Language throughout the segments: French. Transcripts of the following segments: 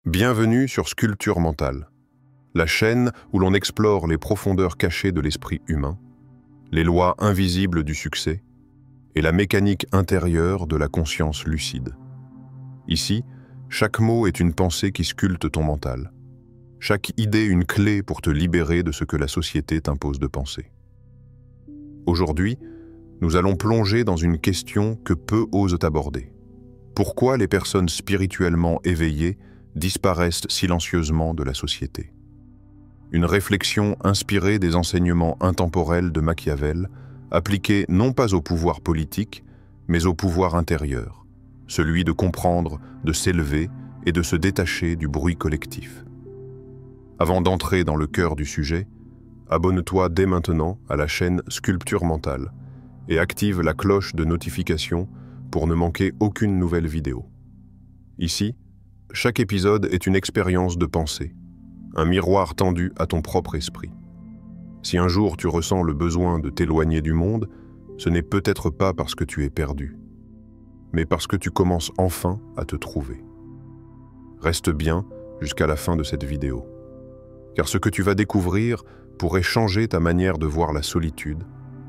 Bienvenue sur Sculpture mentale, la chaîne où l'on explore les profondeurs cachées de l'esprit humain, les lois invisibles du succès et la mécanique intérieure de la conscience lucide. Ici, chaque mot est une pensée qui sculpte ton mental, chaque idée une clé pour te libérer de ce que la société t'impose de penser. Aujourd'hui, nous allons plonger dans une question que peu osent aborder. Pourquoi les personnes spirituellement éveillées disparaissent silencieusement de la société? Une réflexion inspirée des enseignements intemporels de Machiavel, appliquée non pas au pouvoir politique, mais au pouvoir intérieur, celui de comprendre, de s'élever et de se détacher du bruit collectif. Avant d'entrer dans le cœur du sujet, abonne-toi dès maintenant à la chaîne Sculpture mentale et active la cloche de notification pour ne manquer aucune nouvelle vidéo. Ici, chaque épisode est une expérience de pensée, un miroir tendu à ton propre esprit. Si un jour tu ressens le besoin de t'éloigner du monde, ce n'est peut-être pas parce que tu es perdu, mais parce que tu commences enfin à te trouver. Reste bien jusqu'à la fin de cette vidéo, car ce que tu vas découvrir pourrait changer ta manière de voir la solitude,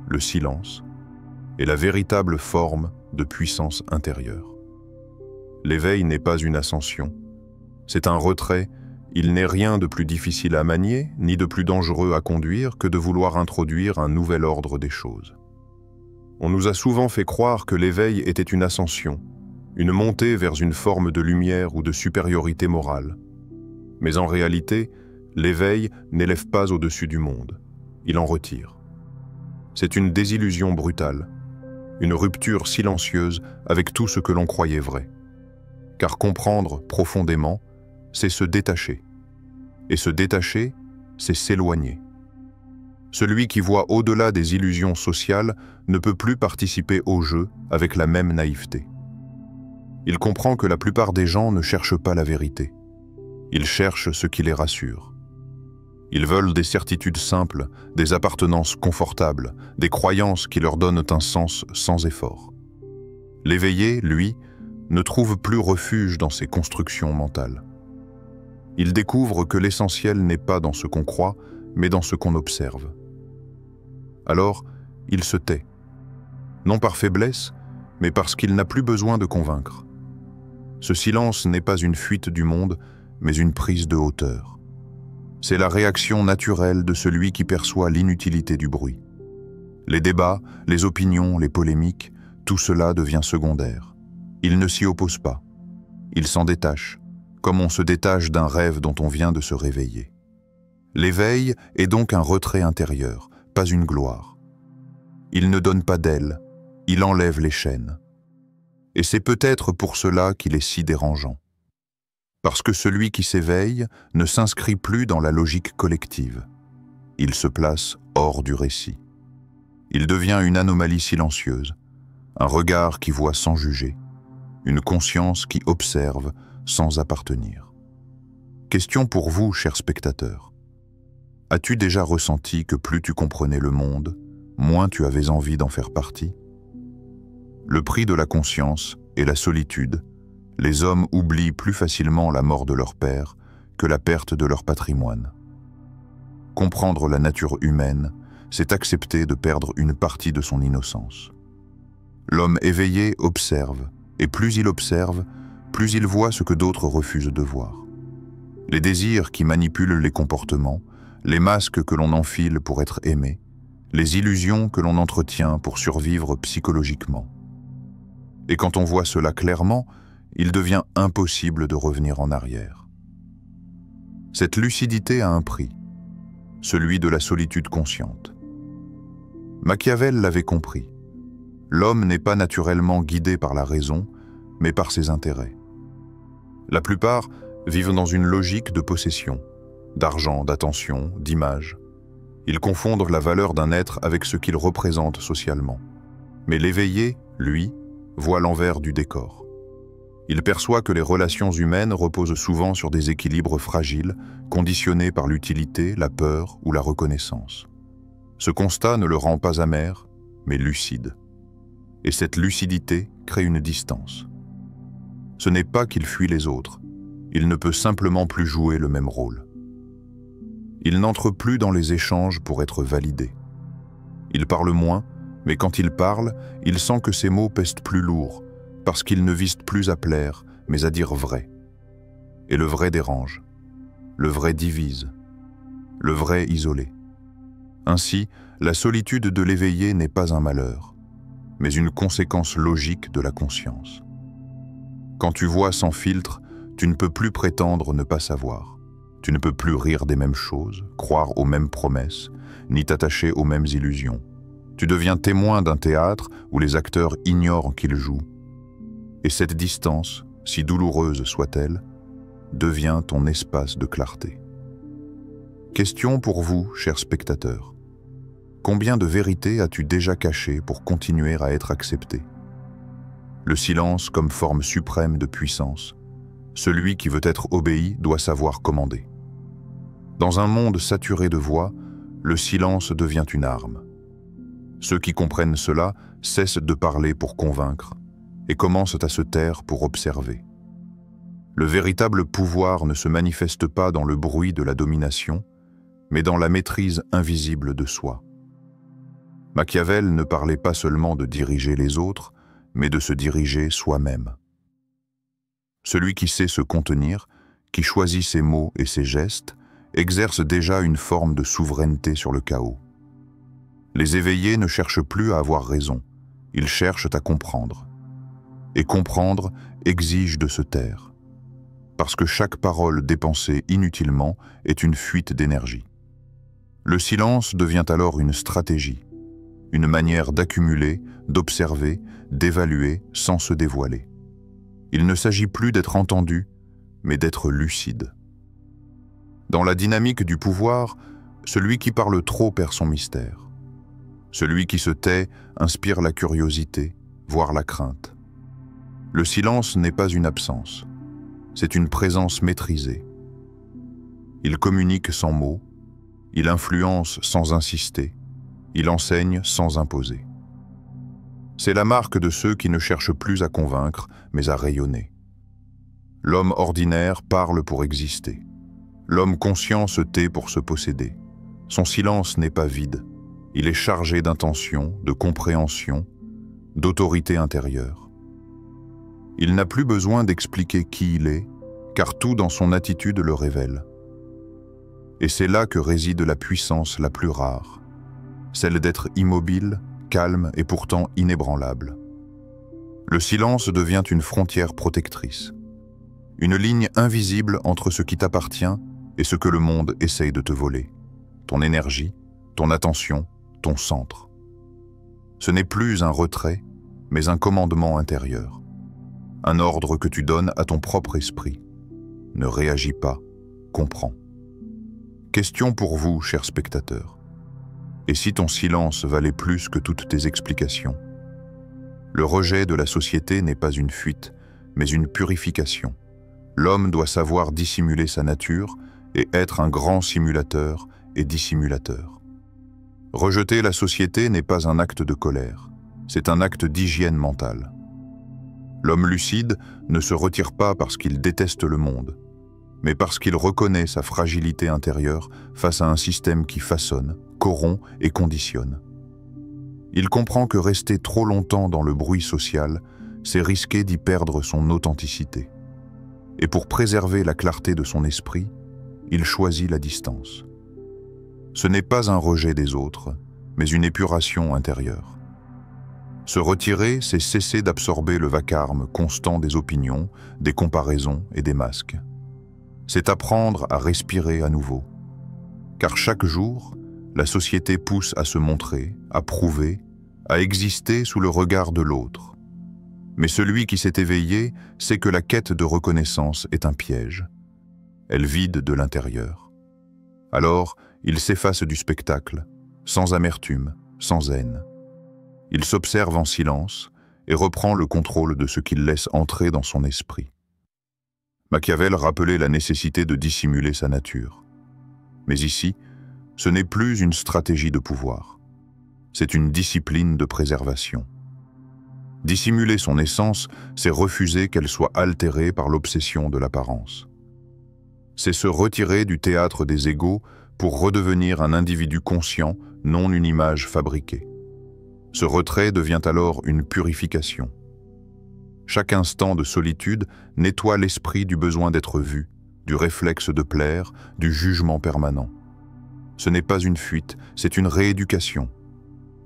le silence et la véritable forme de puissance intérieure. L'éveil n'est pas une ascension, c'est un retrait. Il n'est rien de plus difficile à manier, ni de plus dangereux à conduire que de vouloir introduire un nouvel ordre des choses. On nous a souvent fait croire que l'éveil était une ascension, une montée vers une forme de lumière ou de supériorité morale. Mais en réalité, l'éveil n'élève pas au-dessus du monde, il en retire. C'est une désillusion brutale, une rupture silencieuse avec tout ce que l'on croyait vrai. Car comprendre profondément, c'est se détacher. Et se détacher, c'est s'éloigner. Celui qui voit au-delà des illusions sociales ne peut plus participer au jeu avec la même naïveté. Il comprend que la plupart des gens ne cherchent pas la vérité. Ils cherchent ce qui les rassure. Ils veulent des certitudes simples, des appartenances confortables, des croyances qui leur donnent un sens sans effort. L'éveillé, lui, ne trouve plus refuge dans ses constructions mentales. Il découvre que l'essentiel n'est pas dans ce qu'on croit, mais dans ce qu'on observe. Alors, il se tait, non par faiblesse, mais parce qu'il n'a plus besoin de convaincre. Ce silence n'est pas une fuite du monde, mais une prise de hauteur. C'est la réaction naturelle de celui qui perçoit l'inutilité du bruit. Les débats, les opinions, les polémiques, tout cela devient secondaire. Il ne s'y oppose pas. Il s'en détache, comme on se détache d'un rêve dont on vient de se réveiller. L'éveil est donc un retrait intérieur, pas une gloire. Il ne donne pas d'aile, il enlève les chaînes. Et c'est peut-être pour cela qu'il est si dérangeant. Parce que celui qui s'éveille ne s'inscrit plus dans la logique collective. Il se place hors du récit. Il devient une anomalie silencieuse, un regard qui voit sans juger, une conscience qui observe sans appartenir. Question pour vous, chers spectateurs. As-tu déjà ressenti que plus tu comprenais le monde, moins tu avais envie d'en faire partie? Le prix de la conscience et la solitude, les hommes oublient plus facilement la mort de leur père que la perte de leur patrimoine. Comprendre la nature humaine, c'est accepter de perdre une partie de son innocence. L'homme éveillé observe, et plus il observe, plus il voit ce que d'autres refusent de voir. Les désirs qui manipulent les comportements, les masques que l'on enfile pour être aimé, les illusions que l'on entretient pour survivre psychologiquement. Et quand on voit cela clairement, il devient impossible de revenir en arrière. Cette lucidité a un prix, celui de la solitude consciente. Machiavel l'avait compris. L'homme n'est pas naturellement guidé par la raison, mais par ses intérêts. La plupart vivent dans une logique de possession, d'argent, d'attention, d'image. Ils confondent la valeur d'un être avec ce qu'il représente socialement. Mais l'éveillé, lui, voit l'envers du décor. Il perçoit que les relations humaines reposent souvent sur des équilibres fragiles, conditionnés par l'utilité, la peur ou la reconnaissance. Ce constat ne le rend pas amer, mais lucide. Et cette lucidité crée une distance. Ce n'est pas qu'il fuit les autres, il ne peut simplement plus jouer le même rôle. Il n'entre plus dans les échanges pour être validé. Il parle moins, mais quand il parle, il sent que ses mots pèsent plus lourd, parce qu'ils ne visent plus à plaire, mais à dire vrai. Et le vrai dérange. Le vrai divise. Le vrai isolé. Ainsi, la solitude de l'éveillé n'est pas un malheur, mais une conséquence logique de la conscience. Quand tu vois sans filtre, tu ne peux plus prétendre ne pas savoir. Tu ne peux plus rire des mêmes choses, croire aux mêmes promesses, ni t'attacher aux mêmes illusions. Tu deviens témoin d'un théâtre où les acteurs ignorent qu'ils jouent. Et cette distance, si douloureuse soit-elle, devient ton espace de clarté. Question pour vous, chers spectateurs. Combien de vérités as-tu déjà cachées pour continuer à être accepté? Le silence comme forme suprême de puissance. Celui qui veut être obéi doit savoir commander. Dans un monde saturé de voix, le silence devient une arme. Ceux qui comprennent cela cessent de parler pour convaincre et commencent à se taire pour observer. Le véritable pouvoir ne se manifeste pas dans le bruit de la domination, mais dans la maîtrise invisible de soi. Machiavel ne parlait pas seulement de diriger les autres, mais de se diriger soi-même. Celui qui sait se contenir, qui choisit ses mots et ses gestes, exerce déjà une forme de souveraineté sur le chaos. Les éveillés ne cherchent plus à avoir raison, ils cherchent à comprendre. Et comprendre exige de se taire, parce que chaque parole dépensée inutilement est une fuite d'énergie. Le silence devient alors une stratégie, une manière d'accumuler, d'observer, d'évaluer sans se dévoiler. Il ne s'agit plus d'être entendu, mais d'être lucide. Dans la dynamique du pouvoir, celui qui parle trop perd son mystère. Celui qui se tait inspire la curiosité, voire la crainte. Le silence n'est pas une absence, c'est une présence maîtrisée. Il communique sans mots, il influence sans insister, il enseigne sans imposer. C'est la marque de ceux qui ne cherchent plus à convaincre, mais à rayonner. L'homme ordinaire parle pour exister. L'homme conscient se tait pour se posséder. Son silence n'est pas vide. Il est chargé d'intention, de compréhension, d'autorité intérieure. Il n'a plus besoin d'expliquer qui il est, car tout dans son attitude le révèle. Et c'est là que réside la puissance la plus rare, celle d'être immobile, calme et pourtant inébranlable. Le silence devient une frontière protectrice, une ligne invisible entre ce qui t'appartient et ce que le monde essaye de te voler, ton énergie, ton attention, ton centre. Ce n'est plus un retrait, mais un commandement intérieur, un ordre que tu donnes à ton propre esprit. Ne réagis pas, comprends. Question pour vous, chers spectateurs. Et si ton silence valait plus que toutes tes explications? Le rejet de la société n'est pas une fuite, mais une purification. L'homme doit savoir dissimuler sa nature et être un grand simulateur et dissimulateur. Rejeter la société n'est pas un acte de colère, c'est un acte d'hygiène mentale. L'homme lucide ne se retire pas parce qu'il déteste le monde, mais parce qu'il reconnaît sa fragilité intérieure face à un système qui façonne, corrompt et conditionne. Il comprend que rester trop longtemps dans le bruit social, c'est risquer d'y perdre son authenticité. Et pour préserver la clarté de son esprit, il choisit la distance. Ce n'est pas un rejet des autres, mais une épuration intérieure. Se retirer, c'est cesser d'absorber le vacarme constant des opinions, des comparaisons et des masques. C'est apprendre à respirer à nouveau. Car chaque jour, la société pousse à se montrer, à prouver, à exister sous le regard de l'autre. Mais celui qui s'est éveillé sait que la quête de reconnaissance est un piège. Elle vide de l'intérieur. Alors, il s'efface du spectacle, sans amertume, sans haine. Il s'observe en silence et reprend le contrôle de ce qu'il laisse entrer dans son esprit. Machiavel rappelait la nécessité de dissimuler sa nature. Mais ici, ce n'est plus une stratégie de pouvoir. C'est une discipline de préservation. Dissimuler son essence, c'est refuser qu'elle soit altérée par l'obsession de l'apparence. C'est se retirer du théâtre des égos pour redevenir un individu conscient, non une image fabriquée. Ce retrait devient alors une purification. Chaque instant de solitude nettoie l'esprit du besoin d'être vu, du réflexe de plaire, du jugement permanent. Ce n'est pas une fuite, c'est une rééducation.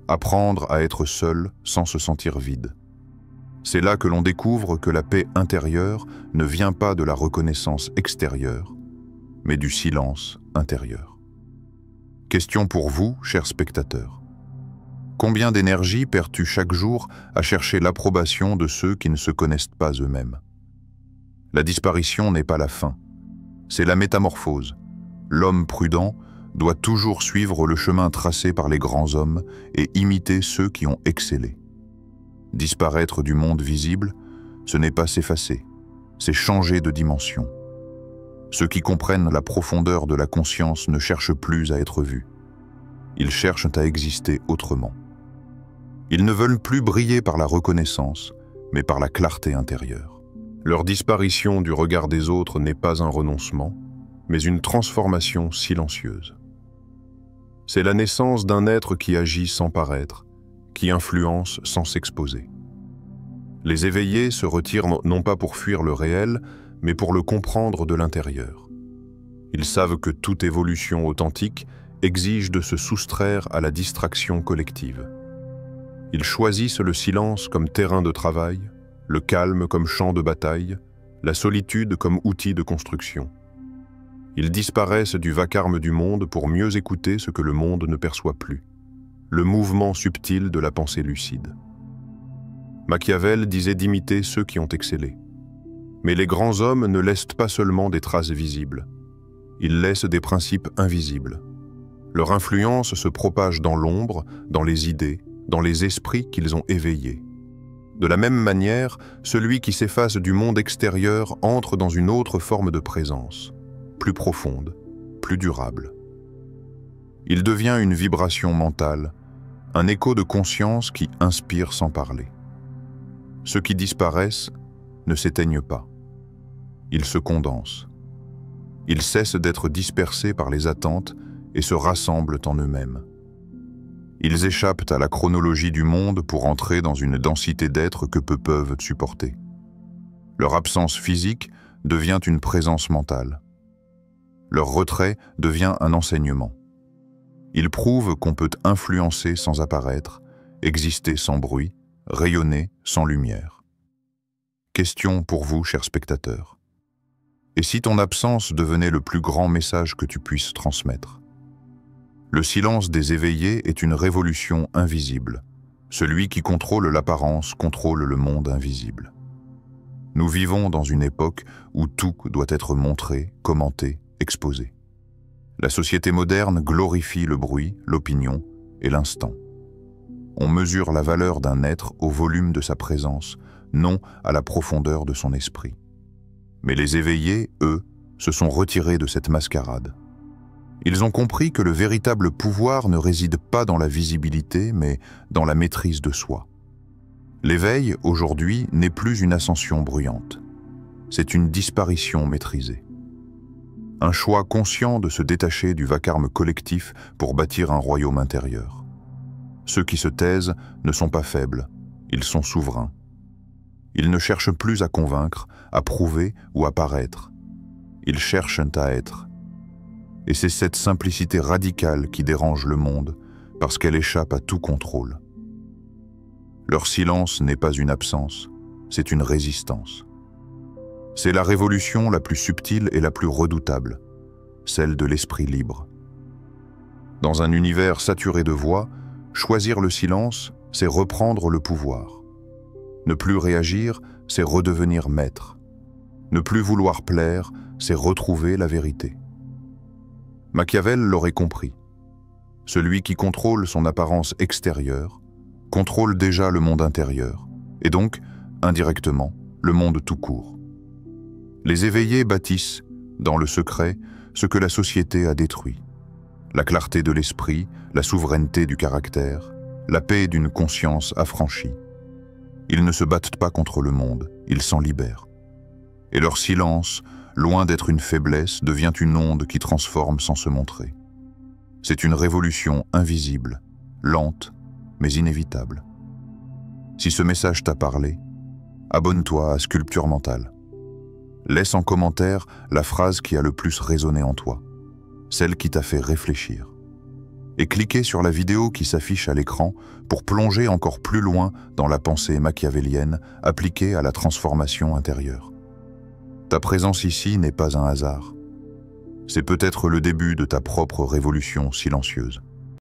Apprendre à être seul sans se sentir vide. C'est là que l'on découvre que la paix intérieure ne vient pas de la reconnaissance extérieure, mais du silence intérieur. Question pour vous, chers spectateurs. Combien d'énergie perds-tu chaque jour à chercher l'approbation de ceux qui ne se connaissent pas eux-mêmes? La disparition n'est pas la fin, c'est la métamorphose. L'homme prudent doit toujours suivre le chemin tracé par les grands hommes et imiter ceux qui ont excellé. Disparaître du monde visible, ce n'est pas s'effacer, c'est changer de dimension. Ceux qui comprennent la profondeur de la conscience ne cherchent plus à être vus. Ils cherchent à exister autrement. Ils ne veulent plus briller par la reconnaissance, mais par la clarté intérieure. Leur disparition du regard des autres n'est pas un renoncement, mais une transformation silencieuse. C'est la naissance d'un être qui agit sans paraître, qui influence sans s'exposer. Les éveillés se retirent non pas pour fuir le réel, mais pour le comprendre de l'intérieur. Ils savent que toute évolution authentique exige de se soustraire à la distraction collective. Ils choisissent le silence comme terrain de travail, le calme comme champ de bataille, la solitude comme outil de construction. Ils disparaissent du vacarme du monde pour mieux écouter ce que le monde ne perçoit plus, le mouvement subtil de la pensée lucide. Machiavel disait d'imiter ceux qui ont excellé. Mais les grands hommes ne laissent pas seulement des traces visibles, ils laissent des principes invisibles. Leur influence se propage dans l'ombre, dans les idées, dans les esprits qu'ils ont éveillés. De la même manière, celui qui s'efface du monde extérieur entre dans une autre forme de présence, plus profonde, plus durable. Il devient une vibration mentale, un écho de conscience qui inspire sans parler. Ceux qui disparaissent ne s'éteignent pas. Ils se condensent. Ils cessent d'être dispersés par les attentes et se rassemblent en eux-mêmes. Ils échappent à la chronologie du monde pour entrer dans une densité d'êtres que peu peuvent supporter. Leur absence physique devient une présence mentale. Leur retrait devient un enseignement. Ils prouvent qu'on peut influencer sans apparaître, exister sans bruit, rayonner sans lumière. Question pour vous, chers spectateurs. Et si ton absence devenait le plus grand message que tu puisses transmettre? Le silence des éveillés est une révolution invisible. Celui qui contrôle l'apparence contrôle le monde invisible. Nous vivons dans une époque où tout doit être montré, commenté, exposé. La société moderne glorifie le bruit, l'opinion et l'instant. On mesure la valeur d'un être au volume de sa présence, non à la profondeur de son esprit. Mais les éveillés, eux, se sont retirés de cette mascarade. Ils ont compris que le véritable pouvoir ne réside pas dans la visibilité, mais dans la maîtrise de soi. L'éveil, aujourd'hui, n'est plus une ascension bruyante. C'est une disparition maîtrisée. Un choix conscient de se détacher du vacarme collectif pour bâtir un royaume intérieur. Ceux qui se taisent ne sont pas faibles, ils sont souverains. Ils ne cherchent plus à convaincre, à prouver ou à paraître. Ils cherchent à être. Et c'est cette simplicité radicale qui dérange le monde, parce qu'elle échappe à tout contrôle. Leur silence n'est pas une absence, c'est une résistance. C'est la révolution la plus subtile et la plus redoutable, celle de l'esprit libre. Dans un univers saturé de voix, choisir le silence, c'est reprendre le pouvoir. Ne plus réagir, c'est redevenir maître. Ne plus vouloir plaire, c'est retrouver la vérité. Machiavel l'aurait compris. Celui qui contrôle son apparence extérieure contrôle déjà le monde intérieur, et donc, indirectement, le monde tout court. Les éveillés bâtissent, dans le secret, ce que la société a détruit. La clarté de l'esprit, la souveraineté du caractère, la paix d'une conscience affranchie. Ils ne se battent pas contre le monde, ils s'en libèrent. Et leur silence, loin d'être une faiblesse, devient une onde qui transforme sans se montrer. C'est une révolution invisible, lente, mais inévitable. Si ce message t'a parlé, abonne-toi à Sculpture Mentale. Laisse en commentaire la phrase qui a le plus résonné en toi, celle qui t'a fait réfléchir. Et cliquez sur la vidéo qui s'affiche à l'écran pour plonger encore plus loin dans la pensée machiavélienne appliquée à la transformation intérieure. Ta présence ici n'est pas un hasard. C'est peut-être le début de ta propre révolution silencieuse.